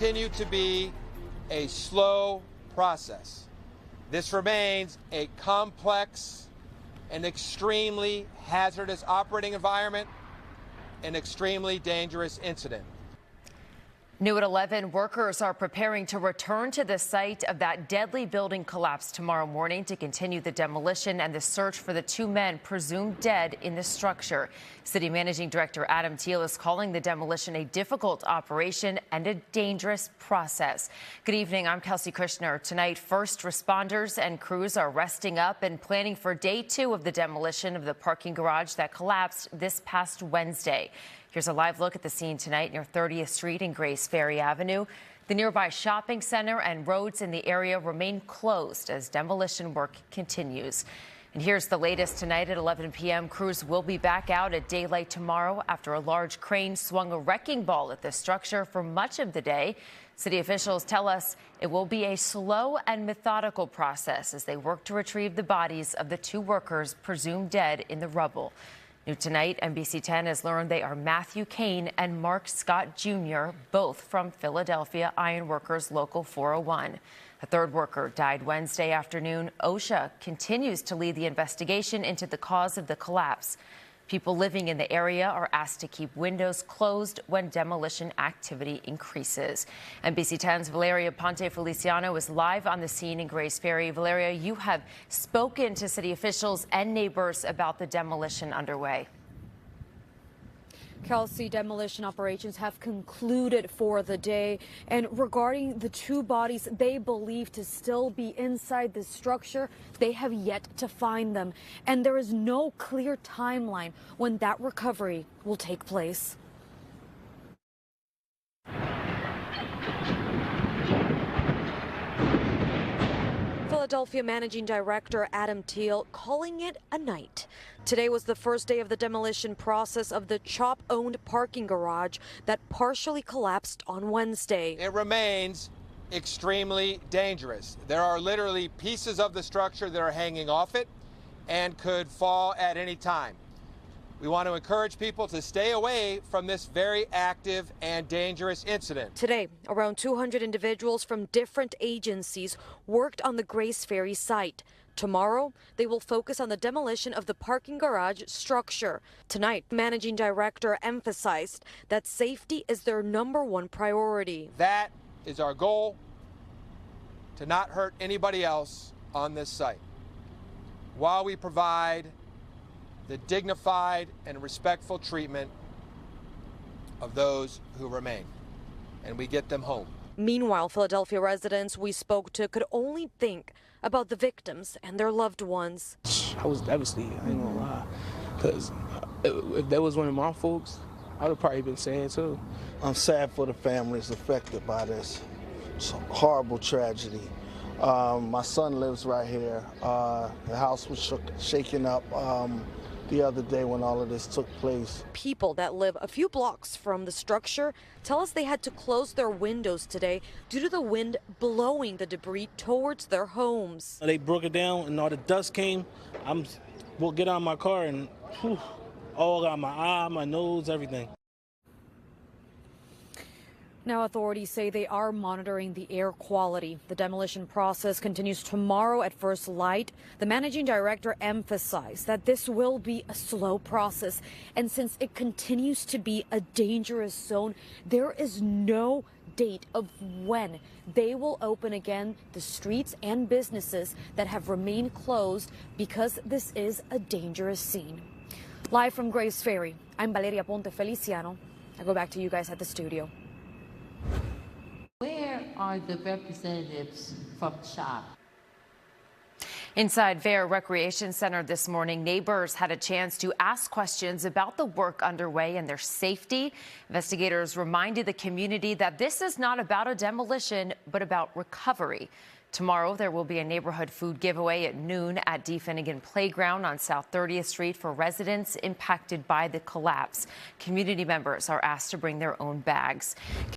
Continue to be a slow process. This remains a complex and extremely hazardous operating environment, an extremely dangerous incident. New at 11, workers are preparing to return to the site of that deadly building collapse tomorrow morning to continue the demolition and the search for the two men presumed dead in the structure. City Managing Director Adam Teal is calling the demolition a difficult operation and a dangerous process. Good evening, I'm Kelsey Kushner. Tonight, first responders and crews are resting up and planning for day 2 of the demolition of the parking garage that collapsed this past Wednesday. Here's a live look at the scene tonight near 30th Street and Grays Ferry Avenue. The nearby shopping center and roads in the area remain closed as demolition work continues. And here's the latest tonight at 11 p.m. Crews will be back out at daylight tomorrow after a large crane swung a wrecking ball at the structure for much of the day. City officials tell us it will be a slow and methodical process as they work to retrieve the bodies of the two workers presumed dead in the rubble. New tonight, NBC 10 has learned they are Matthew Kane and Mark Scott Jr., both from Philadelphia Ironworkers Local 401. A third worker died Wednesday afternoon. OSHA continues to lead the investigation into the cause of the collapse. People living in the area are asked to keep windows closed when demolition activity increases. NBC 10's Valeria Ponte Feliciano is live on the scene in Grays Ferry. Valeria, you have spoken to city officials and neighbors about the demolition underway. Kelsey, demolition operations have concluded for the day. And regarding the two bodies they believe to still be inside the structure, they have yet to find them. And there is no clear timeline when that recovery will take place. Philadelphia Managing Director Adam Teal calling it a night. Today was the first day of the demolition process of the CHOP-owned parking garage that partially collapsed on Wednesday. It remains extremely dangerous. There are literally pieces of the structure that are hanging off it and could fall at any time. We want to encourage people to stay away from this very active and dangerous incident. Today, around 200 individuals from different agencies worked on the Grays Ferry site. Tomorrow, they will focus on the demolition of the parking garage structure. Tonight, Managing Director emphasized that safety is their #1 priority. That is our goal, to not hurt anybody else on this site, while we provide the dignified and respectful treatment of those who remain, and we get them home. Meanwhile, Philadelphia residents we spoke to could only think about the victims and their loved ones. I was devastated, I ain't gonna lie, because if that was one of my folks, I would have probably been sad too. I'm sad for the families affected by this. It's a horrible tragedy. My son lives right here. The house was shaken up the other day when all of this took place. People that live a few blocks from the structure tell us they had to close their windows today due to the wind blowing the debris towards their homes. They broke it down and all the dust came. We'll get out of my car and all got my eye, my nose, everything. Now authorities say they are monitoring the air quality. The demolition process continues tomorrow at first light. The managing director emphasized that this will be a slow process, and since it continues to be a dangerous zone, there is no date of when they will open again the streets and businesses that have remained closed because this is a dangerous scene. Live from Grays Ferry, I'm Valeria Ponte Feliciano. I go back to you guys at the studio. Where are the representatives from CHOP? Inside Vail Recreation Center this morning, neighbors had a chance to ask questions about the work underway and their safety. Investigators reminded the community that this is not about a demolition, but about recovery. Tomorrow, there will be a neighborhood food giveaway at noon at D. Finnegan Playground on South 30th Street for residents impacted by the collapse. Community members are asked to bring their own bags.